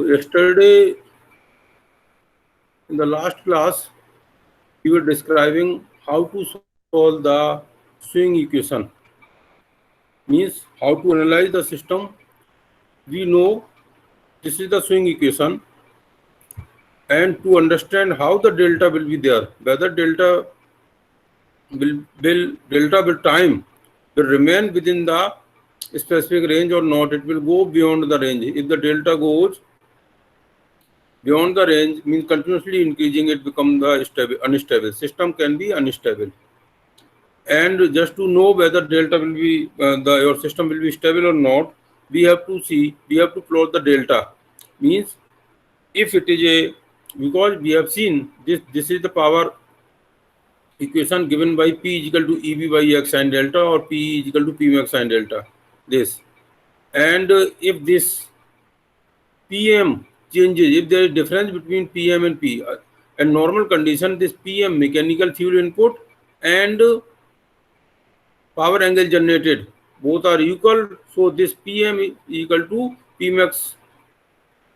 yesterday in the last class, we were describing how to solve the swing equation. Means how to analyze the system. We know this is the swing equation, and to understand how the delta will be there, whether delta will time will remain within the specific range or not, it will go beyond the range. If the delta goes beyond the range, means continuously increasing, it becomes the unstable. System can be unstable. And just to know whether delta will be your system will be stable or not, we have to plot the delta. Means if it is because we have seen this is the power equation given by P is equal to EB by X sin delta, or P is equal to P max sin delta. This, and if this PM changes, if there is difference between PM and P, and normal condition, this PM mechanical fuel input and power angle generated both are equal, so this PM is equal to P max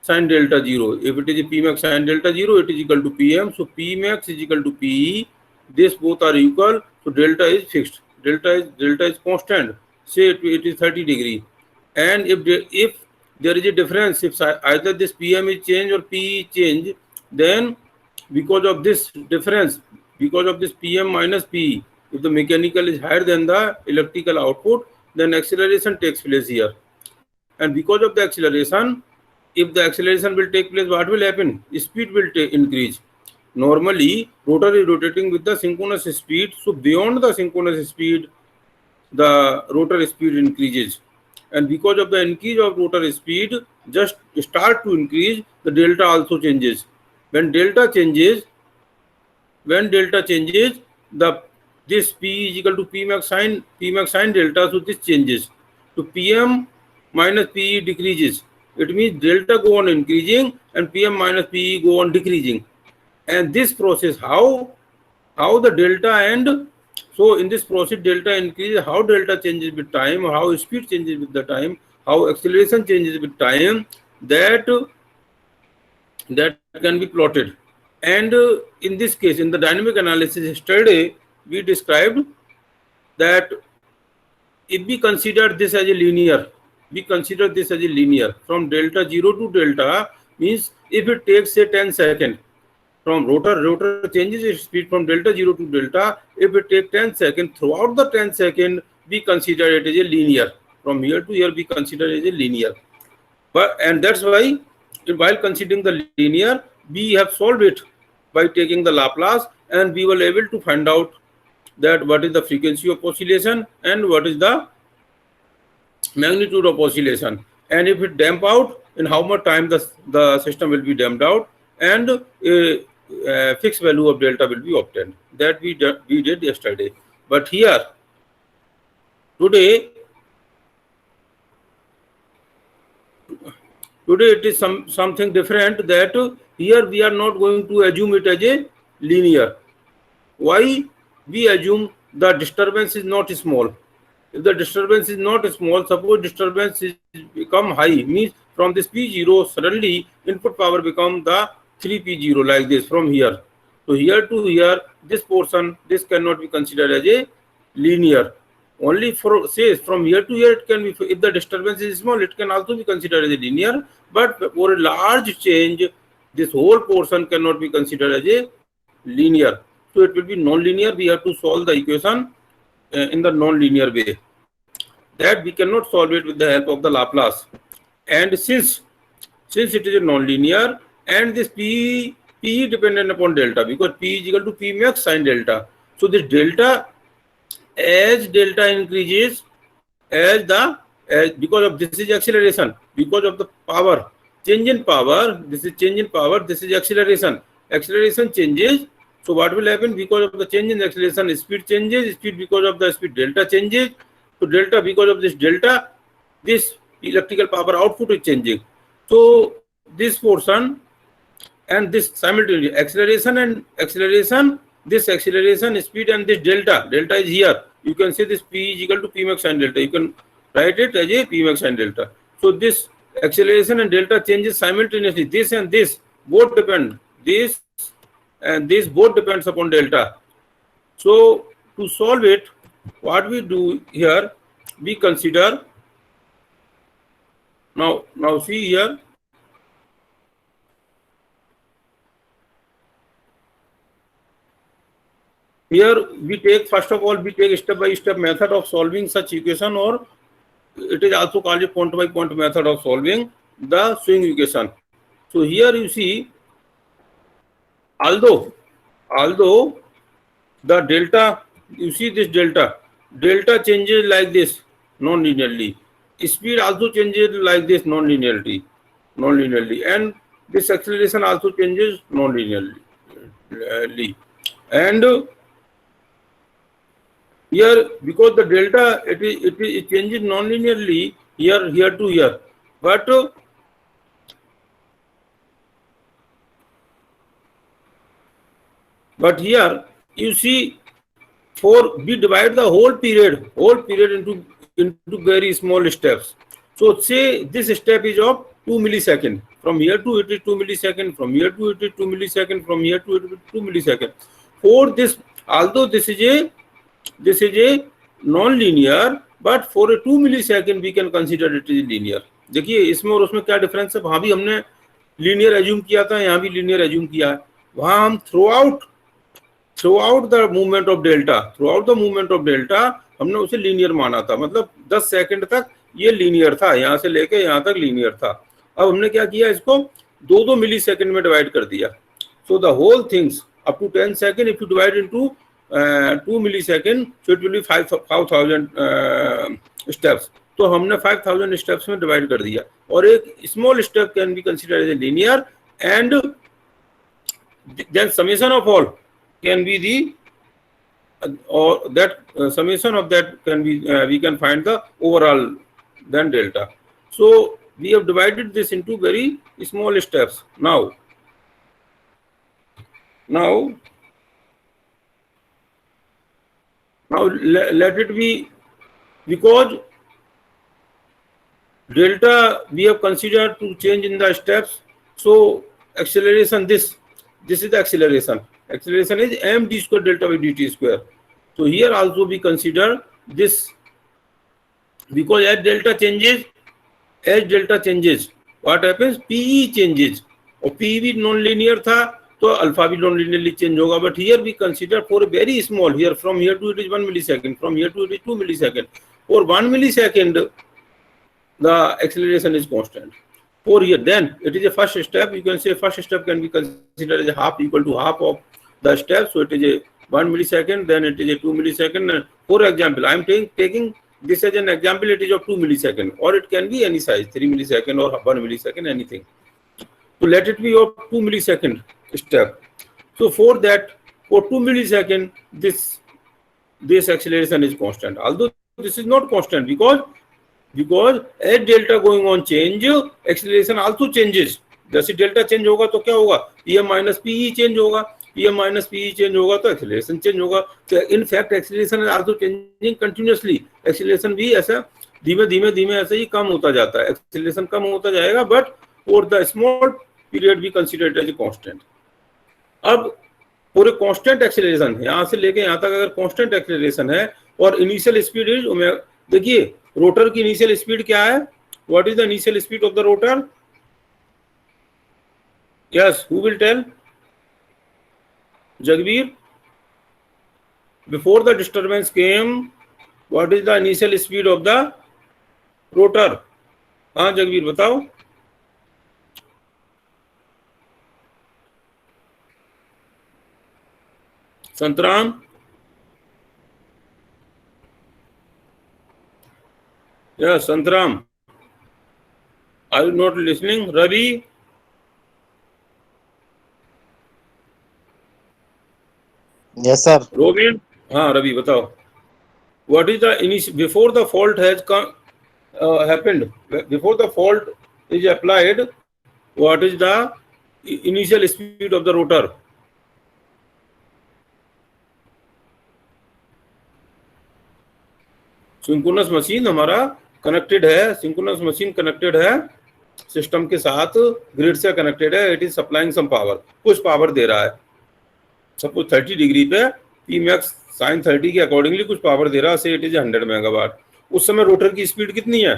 sin delta 0. If it is P max sin delta 0, it is equal to PM, so P max is equal to PE. This both are equal, so delta is fixed. Delta is constant. Say it is 30 degree, and if there is a difference, if either this PM is change or PE is change, then because of this difference, because of this PM minus PE, if the mechanical is higher than the electrical output, then acceleration takes place here. And because of the acceleration, if the acceleration will take place, what will happen? Speed will increase. Normally, rotor is rotating with the synchronous speed, so beyond the synchronous speed, the rotor speed increases. And because of the increase of rotor speed, just start to increase, the delta also changes. When delta changes, this P is equal to P max sin delta, so this changes. So PM minus PE decreases. It means delta go on increasing and PM minus PE go on decreasing. And this process, how the delta, and so in this process delta increases, how delta changes with time, how speed changes with the time, how acceleration changes with time, that can be plotted. And in this case, in the dynamic analysis yesterday, we described that if we consider this as a linear, from delta 0 to delta, means if it takes say 10 seconds, from rotor changes its speed from delta 0 to delta, if it takes 10 seconds, throughout the 10 seconds, we consider it as a linear. From here to here, we consider it as a linear. And that's why, while considering the linear, we have solved it by taking the Laplace, and we were able to find out that what is the frequency of oscillation and what is the magnitude of oscillation, and if it damp out, in how much time the system will be damped out, and a fixed value of delta will be obtained. That we did yesterday. But here today it is something different, that here we are not going to assume it as a linear. Why? We assume the disturbance is not small. If the disturbance is not small, suppose disturbance is become high, means from this P0 suddenly input power become the 3P0 like this from here. So here to here, this portion, this cannot be considered as a linear. Only for say from here to here, it can be, if the disturbance is small, it can also be considered as a linear. But for a large change, this whole portion cannot be considered as a linear. So it will be non-linear. We have to solve the equation in the non-linear way. That we cannot solve it with the help of the Laplace. And since it is a non-linear, and this P dependent upon delta, because P is equal to P max sin delta. So this delta, as delta increases, because of this is acceleration, because of the power, change in power, this is change in power, this is acceleration. Acceleration changes. So what will happen? Because of the change in acceleration, speed changes. Speed because of the speed, delta changes. So delta, because of this delta, this electrical power output is changing. So this portion and this simultaneously acceleration, this acceleration, speed, and this delta is here. You can say this P is equal to P max sin delta. You can write it as a P max sin delta. So this acceleration and delta changes simultaneously. This and this both depend. This and this both depends upon delta. So to solve it, what we do here, we consider now see here. Here we take, first of all, we take step by step method of solving such equation, or it is also called a point by point method of solving the swing equation. So here you see, although the delta, you see this delta changes like this non-linearly, speed also changes like this non-linearly, and this acceleration also changes non-linearly, and here, because the delta it changes non-linearly here to here, but here you see, for we divide the whole period into very small steps. So say this step is of 2 millisecond. From here to it is 2 millisecond. From here to it is 2 millisecond. From here to it is 2 millisecond. For this, although this is a non-linear, but for a 2 millisecond we can consider it is linear. देखिए इसमें और उसमें क्या difference है. वहां भी हमने linear assume किया था, यहाँ भी लीनियर एज्यूम किया है. वहां हम through out the movement of delta हमने उसे लीनियर माना था. मतलब 10 सेकंड तक ये लीनियर था, यहाँ से लेके यहाँ तक लीनियर था. अब हमने क्या किया, इसको 2 मिली सेकंड में डिवाइड कर दिया. So the whole things up to 10 second if you divide into 2 millisecond, so it will be 5000 steps. तो हमने 5000 स्टेप्स में डिवाइड कर दिया. और एक small step can be considered as a linear, and then summation of all can be the or that summation of that can be we can find the overall then delta. So we have divided this into very small steps. Now let it be, because delta we have considered to change in the steps. So acceleration, this is the acceleration is md square delta by dt square. So here also we consider this, because as delta changes what happens, pe changes. और p भी non linear था तो alpha भी non linearly change होगा. But here we consider for very small, here from here to it is 1 millisecond, from here to it is 2 millisecond. For 1 millisecond the acceleration is constant. For here, then it is a first step. You can say first step can be considered as a half, equal to half of the step. So it is a 1 millisecond, then it is a 2 millisecond. And for example, I am taking this as an example. It is of 2 millisecond, or it can be any size, 3 millisecond or 1 millisecond, anything. So let it be of 2 millisecond step. So for that, for 2 millisecond, this acceleration is constant. Although this is not constant, because as delta going on change, acceleration also changes. जैसे delta change होगा तो क्या होगा, pm minus PE change होगा, pm minus PE change होगा तो acceleration change होगा. तो in fact acceleration is also changing continuously. Acceleration भी ऐसा धीमे ऐसे ही कम होता जाता है. एक्सेलरेशन कम होता जाएगा, but for the small period भी कंसीडर्ड एज ए कांस्टेंट. अब फॉर ए कांस्टेंट एक्सेलरेशन, यहाँ से लेके यहाँ तक अगर कांस्टेंट एक्सेलरेशन है और इनिशियल स्पीड इज ओमेगा. देखिए रोटर की इनिशियल स्पीड क्या है, what is the initial speed of the rotor? Yes, who will tell? Jagveer, before the disturbance came, what is the initial speed of the rotor? हाँ जगवीर बताओ. Santram, yes, Santaram, are you not listening? Ravi, yes sir. Robin, हाँ रवि बताओ. What is the initial, before the fault has come happened, before the fault is applied, what is the initial speed of the rotor? Synchronous machine हमारा connected है, synchronous machine connected है system के साथ grid से connected है, it is supplying some power, कुछ power दे रहा है। सपोज 30 डिग्री पे पी मैक्स साइन 30 के अकॉर्डिंगली कुछ पावर दे रहा है, से इट इज 100 मेगावाट। उस समय रोटर की स्पीड कितनी है?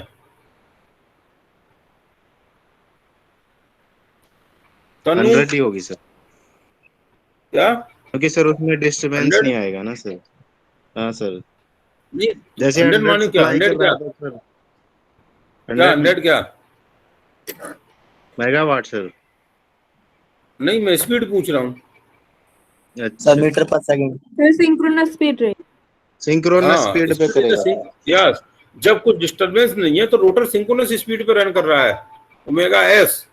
तनु 100 ही होगी सर, क्या? क्योंकि सर उसमें डिस्टर्बेंस 100? नहीं आएगा ना सर। हाँ सर, नहीं, जैसे 100 100 माने क्या? सप्लाई 100 कर रहा क्या? था सर, क्या 100 100 क्या? Megawatt sir. नहीं, मैं स्पीड पूछ रहा हूँ। अच्छा, सर मीटर पर सेकंड फिर सिंक्रोनस स्पीड रहे। सिंक्रोनस हाँ, स्पीड पे स्पीड करेगा। यस, जब कुछ डिस्टरबेंस नहीं है तो रोटर सिंक्रोनस स्पीड पे रन कर रहा है, ओमेगा एस।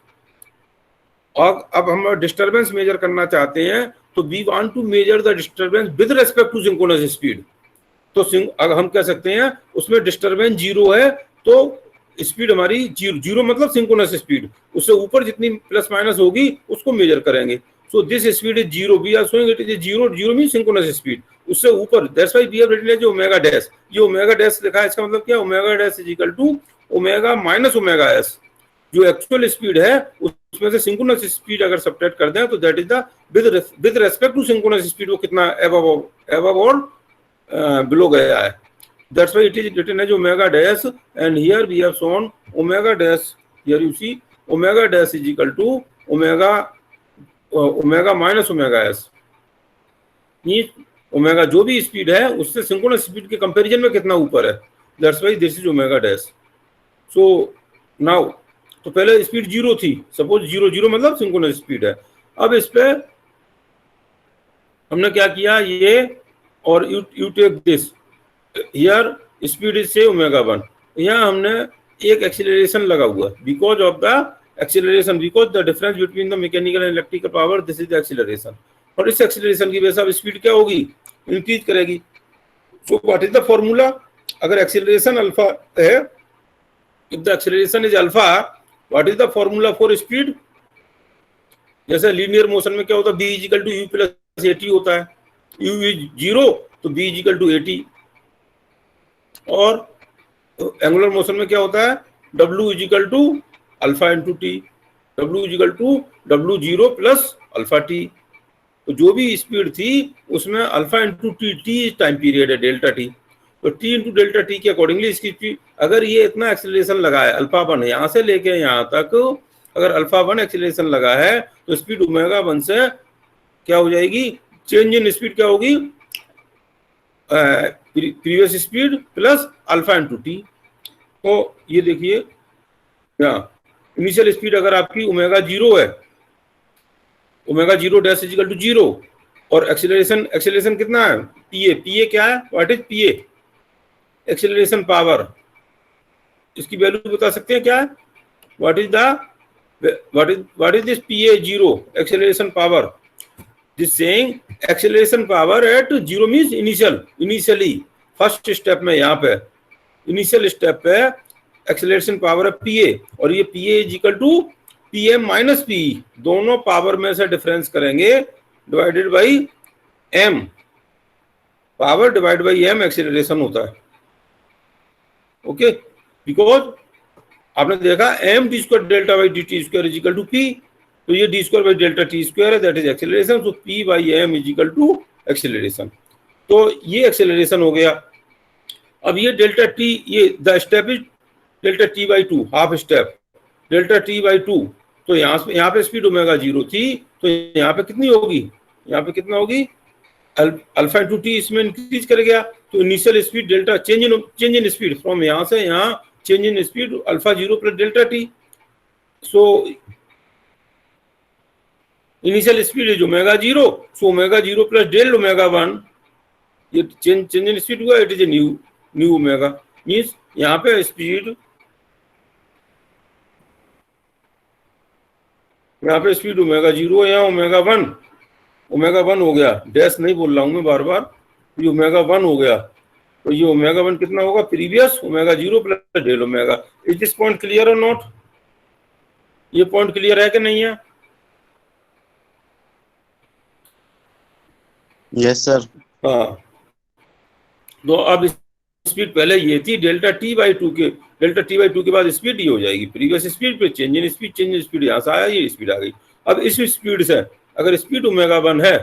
और अब हम डिस्टरबेंस मेजर करना चाहते हैं तो we want to measure the disturbance with respect to synchronous speed. तो अगर हम कह सकते हैं उसमें डिस्टरबेंस 0 है तो स्पीड हमारी 0 मतलब सिंक्रोनस स्पीड, उससे ऊपर जितनी प्लस माइनस होगी उसको मेजर करेंगे। So this speed is 0, we are showing it is 0 mean synchronous speed. उससे ऊपर that's why we have written as omega dash. ये ओमेगा डैश लिखा है, इसका मतलब क्या? Omega dash is equal to omega minus omega S. जो actual speed है उसमें से सिंक्रोनस स्पीड अगर सब्ट्रैक्ट कर दें तो that is the with respect to synchronous speed, वो कितना अबव और बिलो गया है। That's why it is written as omega dash, and here we have shown omega dash. Here you see omega dash is equal to omega minus omega s। ये omega जो भी speed है उससे synchronous speed के comparison में कितना ऊपर है, that's why this is omega dash. So now, तो पहले स्पीड 0 थी, सपोज 0 मतलब सिंक्रोनस स्पीड है। अब इस पे हमने क्या किया, ये और you take this here speed is से ओमेगा 1, यहाँ हमने एक एक्सीलरेशन लगा हुआ because of the acceleration, because the difference between the mechanical and electrical power, this is the acceleration. और इस एक्सीलरेशन की वजह से अब स्पीड क्या होगी? इंक्रीज करेगी। So what is the formula? अगर एक्सीलरेशन अल्फा है, if the acceleration is alpha, what is the formula for speed? जैसे लीनियर मोशन में क्या होता है, b is equal to u plus at होता है। u इज 0 तो b is equal to at। और एंगुलर मोशन में क्या होता है, w is equal to alpha into T, w is equal to w0 plus alpha T. तो जो भी स्पीड थी उसमें alpha into T time period है, डेल्टा टी। तो टी इंटू डेल्टा टी के अकॉर्डिंगली इसकी स्पीड, अगर ये इतना एक्सीलरेशन लगा है अल्फा 1 यहाँ से लेके यहाँ तक, अगर अल्फा 1 एक्सीलरेशन लगा है तो स्पीड ओमेगा 1 से क्या हो जाएगी, चेंज इन स्पीड क्या होगी, previous speed plus alpha into T. तो ये देखिए यहाँ इनिशियल स्पीड अगर आपकी ओमेगा 0 है, omega 0 dash is equal to 0, और एक्सीलरेशन कितना है, पीए क्या है, what is PA? Acceleration power. इसकी वैल्यू बता सकते हैं क्या है? What is this PA 0 acceleration power? This saying acceleration power at 0 means initially first step में, यहाँ पे इनिशियल स्टेप पे एक्सीलरेशन पावर है पीए, और ये PA is equal to PM minus P, दोनों पावर में से डिफरेंस करेंगे divided by M, power divide by M acceleration होता है। ओके, बिकॉज आपने देखा M D square delta by D T square is equal to P, तो ये D square by delta T square है, that is acceleration. So P by M is equal to acceleration. तो ये acceleration हो गया। अब ये डेल्टा टी, ये the step is delta T by 2, half step delta T by 2। तो यहाँ पे स्पीड ओमेगा 0 थी, तो यहाँ पे कितनी होगी, यहाँ पे कितना होगी, अल्फा इंटू टी इसमें इंक्रीज कर गया। तो initial speed delta change in speed from यहाँ से यहाँ, change in speed alpha 0 plus delta T. So initial speed is omega 0, so omega 0 plus del omega 1, ये चेंज इन स्पीड हुआ, it is a new omega. Means यहाँ पे speed, यहाँ पे speed omega 0 है, यहाँ ओमेगा 1 हो गया, डैश नहीं बोल रहा हूँ मैं बार बार, ये ओमेगा 1 हो गया। तो ये ओमेगा 1 कितना होगा, previous omega 0 plus del omega. Is this point clear और नॉट? ये पॉइंट क्लियर है कि नहीं है? Yes sir. हाँ, तो अब स्पीड पहले ये थी डेल्टा टी बाई टू के बाद स्पीड ये हो जाएगी प्रीवियस स्पीड पे चेंज इन स्पीड यहाँ से आया ये स्पीड आ गई। अब इस स्पीड से अगर स्पीड ओमेगा 1 है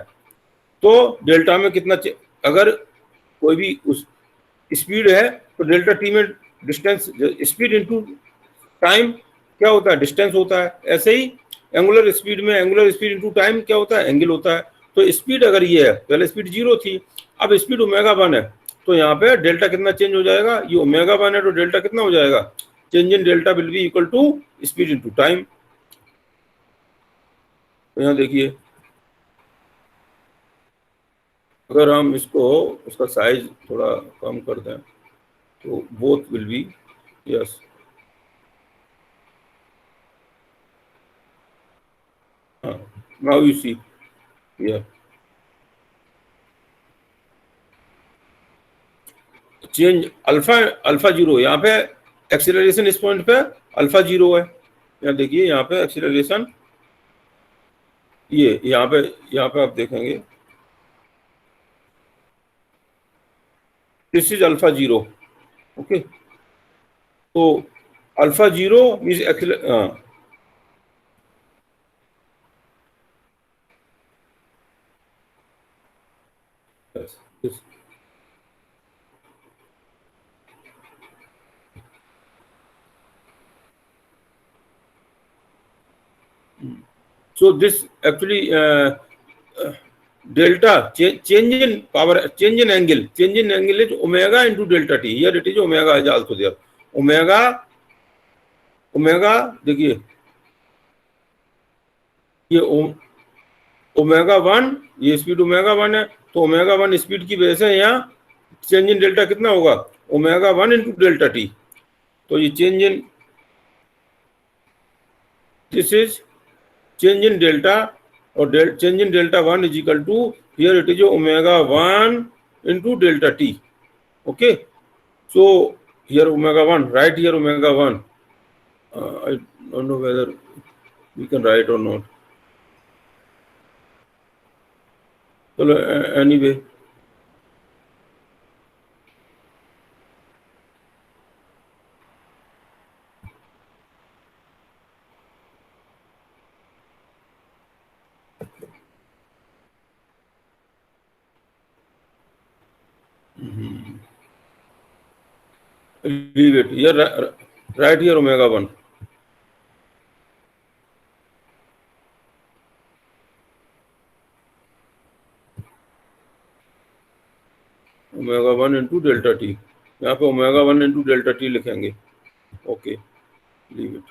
तो डेल्टा में कितना अगर कोई भी उस स्पीड है तो डेल्टा टी में डिस्टेंस स्पीड इनटू टाइम क्या होता है, डिस्टेंस होता है। ऐसे ही एंगुलर स्पीड में एंगुलर स्पीड इनटू टाइम क्या होता है, एंगल होता है। तो स्पीड अगर ये है, पहले स्पीड 0 थी, अब स्पीड ओमेगा 1 है, तो यहाँ पे डेल्टा कितना चेंज हो जाएगा, ये ओमेगा 1 है तो डेल्टा कितना हो जाएगा, change in delta will be equal to speed into time. तो यहाँ देखिए अगर हम इसको उसका साइज थोड़ा कम कर दें तो both will be yes, now you see here change alpha 0, यहाँ पे एक्सीलरेशन इस पॉइंट पे अल्फा 0 है। यहाँ देखिए यहाँ पे एक्सीलरेशन ये यहाँ पे आप देखेंगे दिस इज अल्फा 0, ओके। तो alpha 0 is so this actually delta change in power, change in angle is omega into delta t, here it is omega is also there, omega देखिए ये ओमेगा 1, ये speed omega 1 है, तो omega 1 speed की वजह से यहाँ चेंज इन डेल्टा कितना होगा, ओमेगा 1 इंटू डेल्टा टी। तो ये change in this is change in delta और change in delta 1 is equal to here it is omega 1 into delta T, okay. So here omega 1, right here omega 1, I don't know whether we can write or not, चलो anyway leave it here, right here omega 1, omega 1 into delta T, यहाँ पे omega 1 into delta T लिखेंगे, okay, leave it.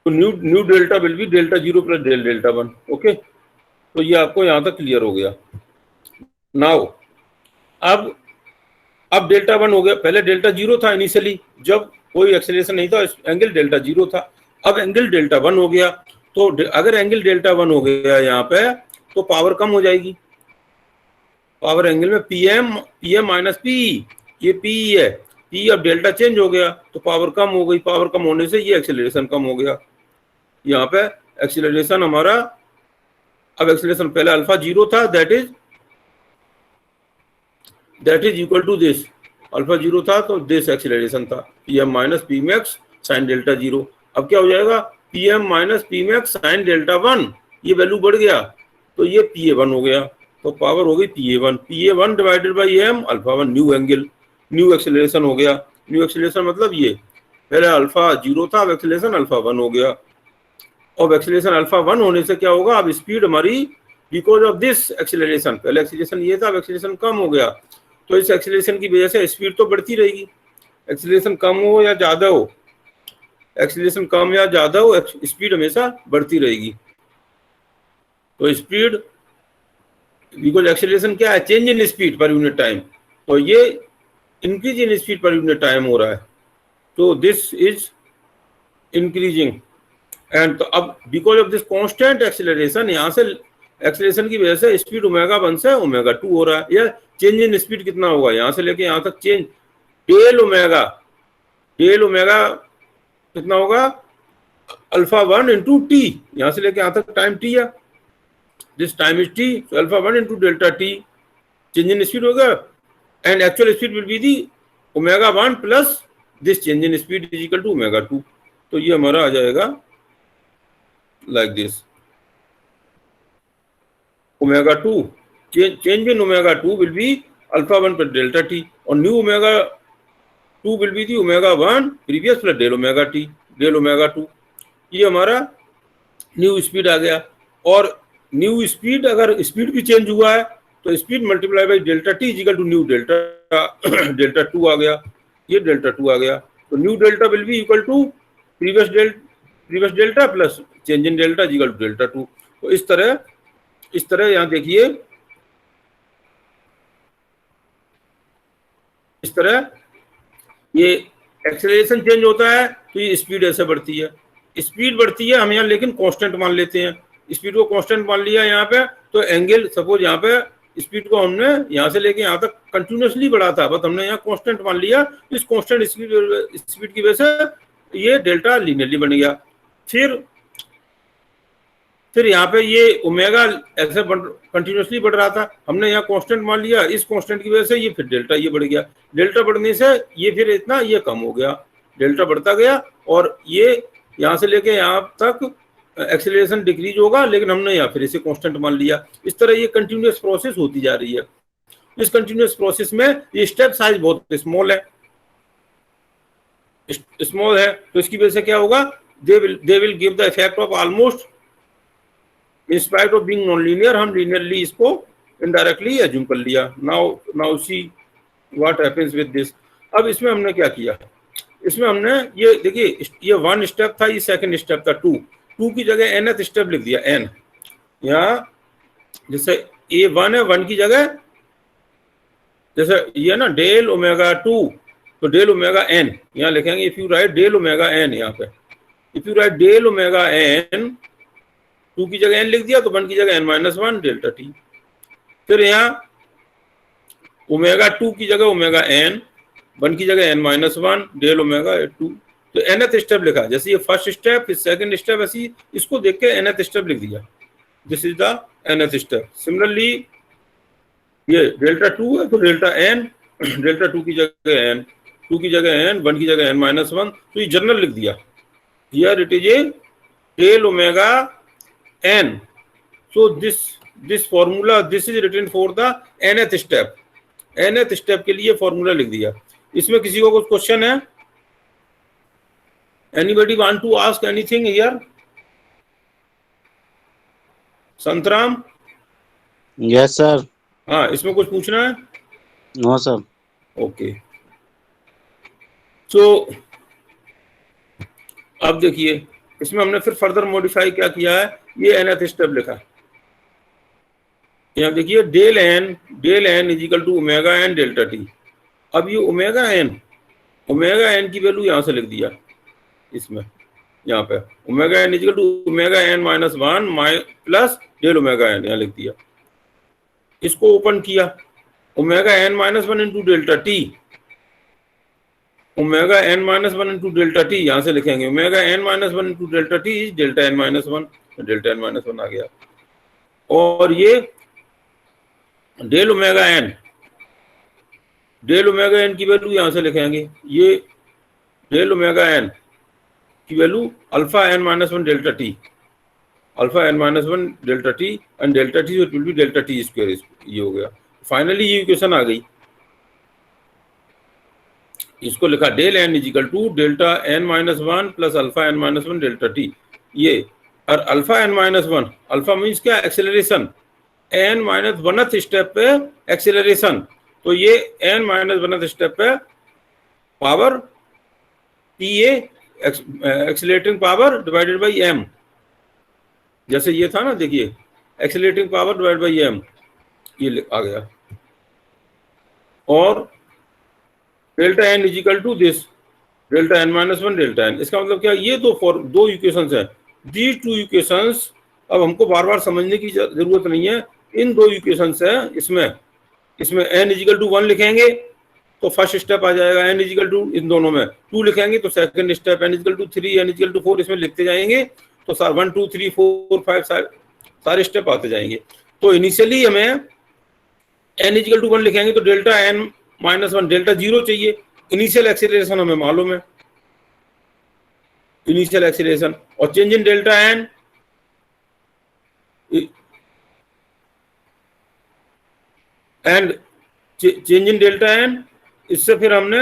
तो new delta will B delta 0 plus delta 1, okay. तो ये आपको यहाँ तक क्लियर हो गया। नाउ अब डेल्टा 1 हो गया, पहले डेल्टा 0 था इनिशियली जब कोई एक्सेलरेशन नहीं था, एंगल डेल्टा 0 था। अब एंगल डेल्टा 1 हो गया, तो अगर एंगल डेल्टा 1 हो गया यहाँ पे तो पावर कम हो जाएगी, पावर एंगल में पीएम माइनस पी, ये पी है, पी अब डेल्टा चेंज हो गया तो पावर कम हो गई, पावर कम होने से ये एक्सेलरेशन कम हो गया। यहाँ पे एक्सेलरेशन हमारा, अब एक्सेलरेशन पहले अल्फा 0 था, that is equal to this, alpha 0 था तो दिस एक्सेलरेशन था, PM minus P max sine delta 0। अब क्या हो जाएगा, PM minus P max sine delta 1, ये वैल्यू बढ़ गया तो ये PA1 हो गया, तो पावर हो गई PA1 divided by M alpha 1, new angle, new acceleration हो गया। न्यू एक्सेलरेशन मतलब ये पहले अल्फा 0 था, अब एक्सेलरेशन अल्फा 1 हो गया। अब एक्सेलरेशन अल्फा 1 होने से क्या होगा, अब स्पीड हमारी बिकॉज ऑफ दिस एक्सेलरेशन, पहले एक्सेलरेशन ये था, अब एक्सेलरेशन कम हो गया, तो इस एक्सेलरेशन की वजह से स्पीड तो बढ़ती रहेगी, एक्सेलरेशन कम हो या ज्यादा हो, एक्सेलरेशन कम या ज्यादा हो, स्पीड हमेशा बढ़ती रहेगी। तो स्पीड बिकॉज एक्सेलरेशन क्या है, change in speed per unit time, तो ये increase in speed per unit time हो रहा है, तो दिस इज इंक्रीजिंग। एंड तो अब because of this constant acceleration, यहाँ से एक्सेलरेशन की वजह से स्पीड ओमेगा 1 से ओमेगा 2 हो रहा है। या चेंज इन स्पीड कितना होगा, यहाँ से लेके यहाँ तक चेंज डेल ओमेगा कितना होगा अल्फा 1 इंटू टी, यहां से लेके यहां तक टाइम टी है, this time is t, so alpha 1 into delta t change in speed होगा, and actual speed will be the omega 1 plus this change in speed is equal to omega 2। तो ये हमारा आ जाएगा like this, omega 2 change in omega 2 will be alpha 1 plus delta t, और new omega 2 will be the omega 1 previous plus del omega T, del omega 2। ये हमारा new speed आ गया। और न्यू स्पीड, अगर स्पीड भी चेंज हुआ है तो speed multiply by delta T is equal to new delta 2 आ गया, ये डेल्टा 2 आ गया। तो new delta will be equal to previous delta plus change in delta is equal to delta 2। तो इस तरह यहाँ देखिए, इस तरह ये एक्सेलरेशन चेंज होता है तो ये स्पीड ऐसे बढ़ती है, स्पीड बढ़ती है, हम यहाँ लेकिन कांस्टेंट मान लेते हैं, स्पीड को कांस्टेंट मान लिया यहाँ पे, तो एंगल सपोज यहाँ पे स्पीड को हमने यहाँ से लेके यहाँ तक कंटिन्यूसली बढ़ा था, बट हमने यहाँ कांस्टेंट मान लिया, इस कांस्टेंट स्पीड की वजह से ये डेल्टा लीनियरली बन गया। फिर यहाँ पे ये ओमेगा ऐसे कंटिन्यूसली बढ़ रहा था, हमने यहाँ कांस्टेंट मान लिया, इस कांस्टेंट की वजह से ये फिर डेल्टा ये बढ़ गया, डेल्टा बढ़ने से ये फिर इतना ये कम हो गया, डेल्टा बढ़ता गया, और ये यहाँ से लेके यहाँ तक एक्सेलरेशन डिक्रीज होगा, लेकिन हमने यहाँ फिर इसे कांस्टेंट मान लिया। इस तरह ये कंटिन्यूअस प्रोसेस होती जा रही है। इस कंटिन्यूअस प्रोसेस में ये स्टेप साइज बहुत स्मॉल है, तो इसकी वजह से क्या होगा, they will give the effect of almost in spite of being non linear. हम लीनियरली इसको इनडायरेक्टली एज्यूम कर लिया। Now see what happens with this. अब इसमें हमने क्या किया, इसमें हमने ये देखिए, ये 1 स्टेप था, ये सेकंड स्टेप था 2 की जगह nth स्टेप लिख दिया n। यहाँ जैसे ये 1 है, 1 की जगह जैसे ये ना डेल ओमेगा 2, तो डेल ओमेगा n यहाँ लिखेंगे। If you write del omega n, यहाँ पे if you write del omega n, 2 की जगह n लिख दिया, तो 1 की जगह n-1 डेल्टा t। फिर यहाँ ओमेगा 2 की जगह ओमेगा n, 1 की जगह n-1 डेल ओमेगा 2। तो nth स्टेप लिखा, जैसे ये फर्स्ट स्टेप, फिर सेकंड स्टेप, ऐसी इसको देख के nth स्टेप लिख दिया, this is the nth step. Similarly ये डेल्टा 2 है, तो डेल्टा n, डेल्टा 2 की जगह n, 2 की जगह n, 1 की जगह n-1, तो ये जनरल लिख दिया। Here it is a del omega n, so this formula, this is written for the nth step। nth step के लिए फॉर्मूला लिख दिया। इसमें किसी को कुछ क्वेश्चन है? Anybody want to ask anything here? Santram? Yes sir. हाँ, इसमें कुछ पूछना है? No sir. ओके, तो अब देखिए, इसमें हमने फिर फर्दर मॉडिफाई क्या किया है, ये nth स्टेप लिखा। यहाँ देखिए del N is equal to omega N delta T. अब ये ओमेगा एन की वैल्यू यहाँ से लिख दिया, इसमें यहाँ पे omega N is equal to omega n-1 plus del omega N यहाँ लिख दिया। इसको ओपन किया, omega n-1 into delta T, omega n-1 into delta T यहाँ से लिखेंगे, omega n-1 into delta T is delta n-1, delta n-1 आ गया। और ये डेल ओमेगा एन की वैल्यू यहाँ से लिखेंगे, ये डेल ओमेगा एन की value alpha n-1 delta T, alpha n-1 delta T and delta T it will B delta T square. ये हो गया, फाइनली ये इक्वेशन आ गई। इसको लिखा del N is equal to delta n-1 plus alpha n-1 delta T. ये और alpha n-1, alpha means क्या, एक्सेलरेशन, n-1th स्टेप पे एक्सेलरेशन, तो ये n-1th स्टेप पे power TA accelerating power divided by m, जैसे ये था ना, देखिए accelerating power divided by m, ये आ गया। और delta n is equal to this delta n-1 delta n। इसका मतलब क्या, ये दो इक्वेशंस है, दीज टू इक्वेशंस। अब हमको बार बार समझने की जरूरत नहीं है, इन दो इक्वेशंस है। इसमें n इज इक्वल टू 1 लिखेंगे तो फर्स्ट स्टेप आ जाएगा n इजिकल टू, इन दोनों में 2 लिखेंगे तो second step n equal to 3, n equal to 4 इसमें लिखते जाएंगे तो 1 2 3 4 5 सारे स्टेप आते जाएंगे। तो इनिशियली हमें n इजिकल टू 1 लिखेंगे तो डेल्टा n माइनस 1 डेल्टा 0 चाहिए। इनिशियल एक्सीलरेशन हमें मालूम है, इनिशियल एक्सीलरेशन, और change in delta n and change in delta n, इससे फिर हमने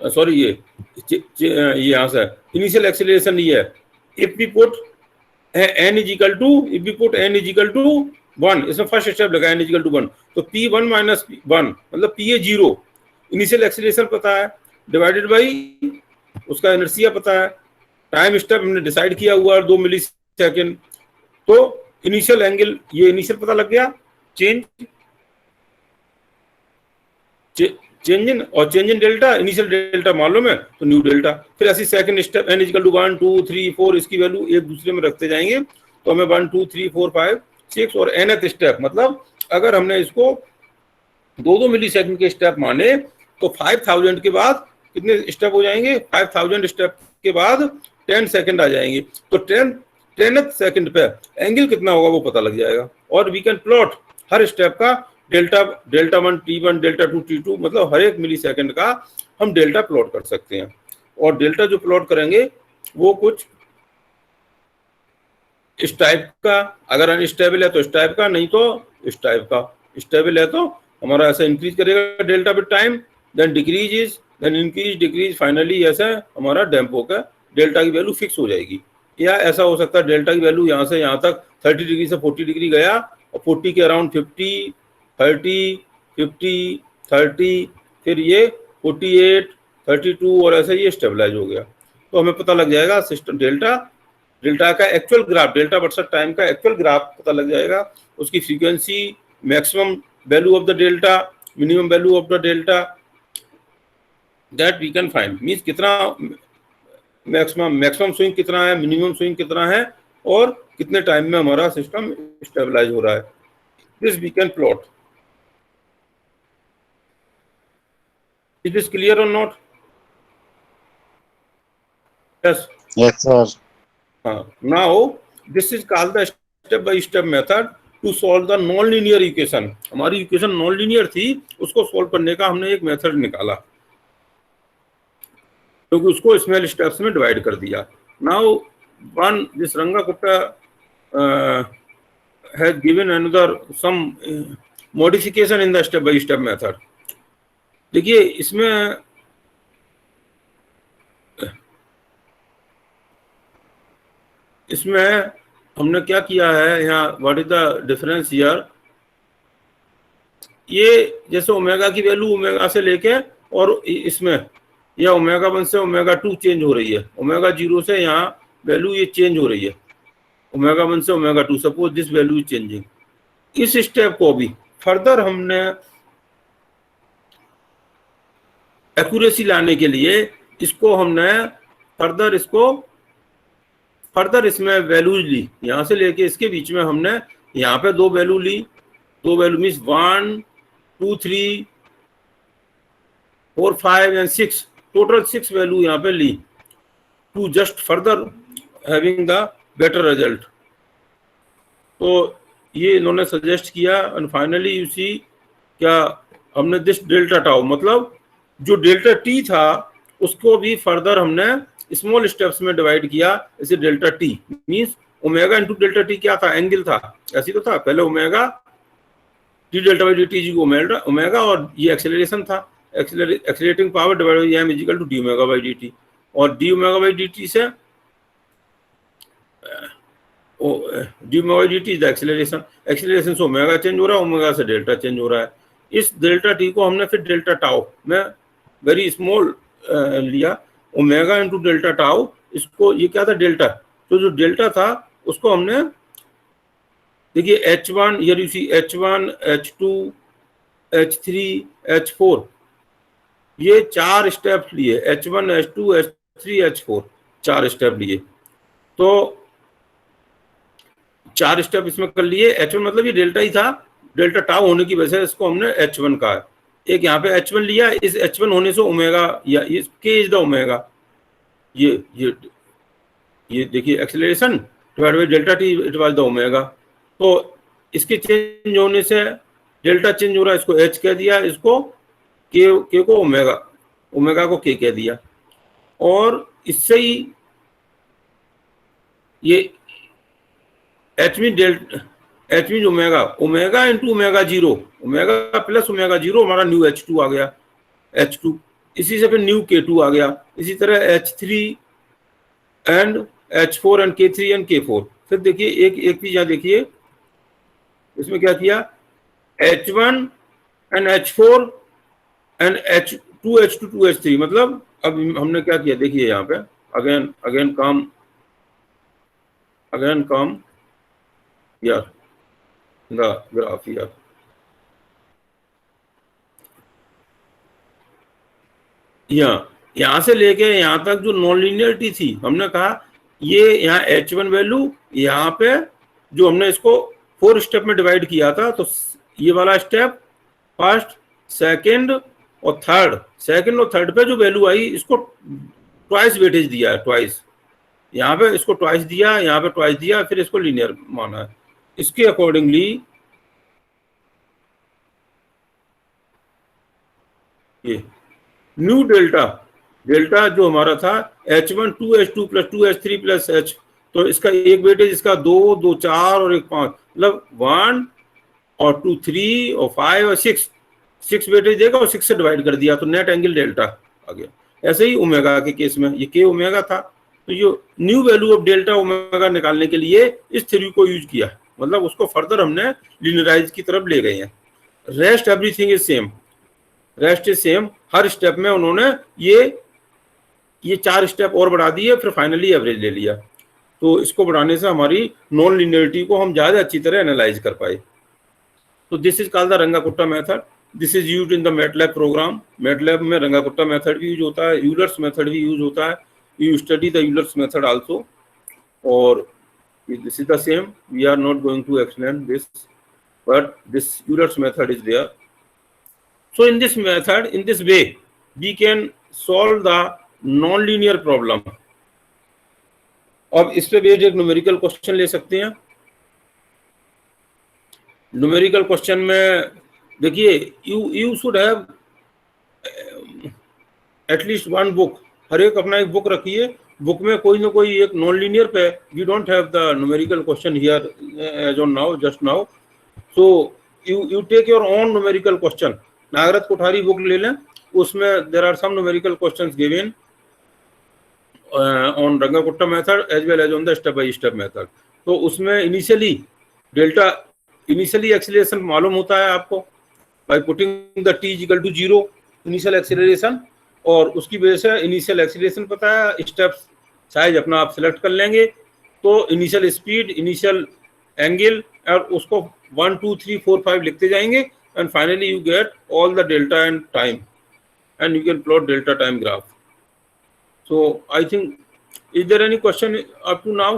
सॉरी ये यहां से इनिशियल एक्सीलरेशन ये है, if we put n is equal to, if we put n is equal to 1, इसमें फर्स्ट स्टेप लगा n इज इक्वल टू 1 तो p1 माइनस 1 मतलब p है 0, इनिशियल एक्सीलरेशन पता है डिवाइडेड बाई उसका इनर्शिया पता है, टाइम स्टेप हमने डिसाइड किया हुआ है 2 मिली सेकेंड, तो इनिशियल एंगल ये इनिशियल पता लग गया, चेंज इन और change in delta, initial delta मालूम है तो न्यू डेल्टा, फिर ऐसी second step n equal to 1 2 3 4 इसकी वैल्यू एक दूसरे में रखते जाएंगे तो हमें 1 2 3 4 5 6 और nth स्टेप, मतलब अगर हमने इसको 2 मिली सेकंड के स्टेप माने तो 5000 के बाद कितने स्टेप हो जाएंगे, 5000 स्टेप के बाद 10 सेकंड आ जाएंगे, तो 10th सेकंड पे एंगल कितना होगा वो पता लग जाएगा, और वी कैन प्लॉट हर स्टेप का डेल्टा 1 t1 डेल्टा 2 t2, मतलब हर एक मिली सेकंड का हम डेल्टा प्लॉट कर सकते हैं। और डेल्टा जो प्लॉट करेंगे वो कुछ इस टाइप का, अगर अनस्टेबल है तो इस टाइप का, नहीं तो इस टाइप का, स्टेबल है तो हमारा ऐसा इंक्रीज करेगा delta with time, then decrease then increase decrease, finally ऐसा हमारा डैम्प होकर डेल्टा की वैल्यू फिक्स हो जाएगी। या ऐसा हो सकता है डेल्टा की वैल्यू यहाँ से यहाँ तक 30 डिग्री से 40 डिग्री गया और 40 के अराउंड 50 30 50 30 फिर ये 48 32 और ऐसे ये स्टेबलाइज हो गया, तो हमें पता लग जाएगा सिस्टम डेल्टा का actual graph, delta versus time का एक्चुअल ग्राफ पता लग जाएगा, उसकी frequency, maximum value of the delta, minimum value of the delta, that we can find, means कितना मैक्सिमम स्विंग कितना है, मिनिमम स्विंग कितना है और कितने टाइम में हमारा सिस्टम स्टेबलाइज हो रहा है, this we can plot. It is clear or not? Yes. Yes, sir. Now, this is called the step-by-step method to solve the non-linear equation. हमारी इक्वेशन नॉन लीनियर थी, उसको सॉल्व करने का हमने एक मेथड निकाला, क्योंकि उसको स्मॉल स्टेप्स में डिवाइड कर दिया। Now, this Rangakutta has given another some modification in the step-by-step method. देखिए इसमें हमने क्या किया है, यहाँ what is the difference here, ये जैसे ओमेगा की वैल्यू ओमेगा से लेके और इसमें यह ओमेगा 1 से ओमेगा 2 चेंज हो रही है, ओमेगा 0 से यहाँ वैल्यू ये चेंज हो रही है, ओमेगा 1 से omega 2, suppose this value is changing. इस स्टेप को भी फर्दर हमने एक्यूरेसी लाने के लिए इसको हमने फर्दर इसमें वैल्यूज ली, यहाँ से लेके इसके बीच में हमने यहाँ पे 2 वैल्यू ली, 2 value means 1 2 3 4 5 and 6, total 6 value यहाँ पे ली to just further having the better result. तो ये इन्होंने सजेस्ट किया एंड फाइनली यू सी क्या हमने दिस डेल्टा टाउ, मतलब जो डेल्टा टी था उसको भी फर्दर हमने स्मॉल स्टेप्स में डिवाइड किया, जैसे delta t means omega into delta t क्या था, एंगल था, ऐसी तो था पहले omega t delta by D t g omega और ये एक्सेलरेशन था, accelerating power divide by m equal to d omega by D t, और d omega by D t से d omega by D t is the acceleration से omega change हो रहा है, omega से डेल्टा चेंज हो रहा है। इस डेल्टा टी को हमने फिर डेल्टा टाउ में वेरी स्मॉल लिया, ओमेगा इंटू डेल्टा टाउ, इसको ये क्या था डेल्टा, तो जो डेल्टा था उसको हमने देखिए H1 here you see H1 H2 H3 H4 ये 4 स्टेप लिए, H1 H2 H3 H4 4 step लिए, तो 4 स्टेप इसमें कर लिए। H1 मतलब ये डेल्टा ही था, डेल्टा टाउ होने की वजह से इसको हमने H1 कहा है, एक यहाँ पे H1 लिया, इस H1 होने से ओमेगा या इस K इज द ओमेगा, ये देखिए acceleration divide by delta T it was the omega. तो इसके चेंज होने से डेल्टा चेंज हो रहा है, इसको H कह दिया, इसको K को ओमेगा को K कह दिया। और इससे ही ये H mean omega into omega zero, omega plus omega zero हमारा न्यू H2 आ गया, H2। इसी से फिर न्यू K2 आ गया। इसी तरह H3 and H4 and K3 and K4। फिर देखिए एक चीज यहाँ देखिए, इसमें क्या किया, H1 and H4 and H2 H2 2 H3, मतलब अब हमने क्या किया देखिए यहाँ पे, अगेन कम यार द ग्राफ यार, यहाँ से लेके यहाँ तक जो नॉन लीनियरिटी थी, हमने कहा ये यहाँ H1 वैल्यू यहाँ पे जो हमने इसको 4 स्टेप में डिवाइड किया था, तो ये वाला स्टेप फर्स्ट, सेकंड और थर्ड पे जो वैल्यू आई, इसको ट्वाइस वेटेज दिया है, ट्वाइस यहाँ पे इसको ट्वाइस दिया, यहाँ पे ट्वाइस दिया, फिर इसको लीनियर माना है। इसके अकॉर्डिंगली ये न्यू डेल्टा जो हमारा था H1 2H2 plus 2H3 plus H, तो इसका एक वेटेज, इसका 2 2 4 और 1 5, मतलब 1 और 2 3 और 5 और 6 वेटेज देगा और 6 से डिवाइड कर दिया, तो नेट एंगल डेल्टा आ गया। ऐसे ही ओमेगा के केस में ये K ओमेगा था, तो ये new value of delta omega निकालने के लिए इस थ्योरी को यूज किया, मतलब उसको फर्दर हमने लीनियराइज की तरफ ले गए हैं। Rest everything is same, rest is same. Her step में उन्होंने ये 4 स्टेप और बढ़ा दिए, फिर फाइनली एवरेज ले लिया। तो इसको बढ़ाने से हमारी नॉन लीनियरिटी को हम ज़्यादा अच्छी तरह एनालाइज कर पाए। तो this is called the Runge Kutta method. This is used in the MATLAB program. MATLAB में रंगाकुट्टा मेथड भी यूज होता है, यूलर्स मेथड भी यूज होता है। You study the Euler's method also, और this is the same. We are not going to explain this, but this Euler's method is there. So in this method, in this way, we can solve the non-linear problem. अब इस पे based एक numerical question ले सकते हैं। Numerical question में देखिए, you should have at least one book। हर एक अपना एक बुक रखिए, बुक में कोई ना कोई एक नॉन लीनियर पे, we don't have the numerical question here as on now, just now, so you take your own numerical question. Nagrath Kothari book ले लें, उसमें there are some numerical questions given on Runge Kutta method as well as on the step by step method. तो उसमें initially acceleration मालूम होता है आपको by putting the t equal to 0 initial acceleration, और उसकी वजह से इनिशियल एक्सीलरेशन पता है, स्टेप्स साइज अपना आप सिलेक्ट कर लेंगे, तो इनिशियल स्पीड, इनिशियल एंगल, और उसको 1 2 3 4 5 लिखते जाएंगे, and finally you get all the delta and time, and you can plot delta time graph. So I think, is there any question up to now?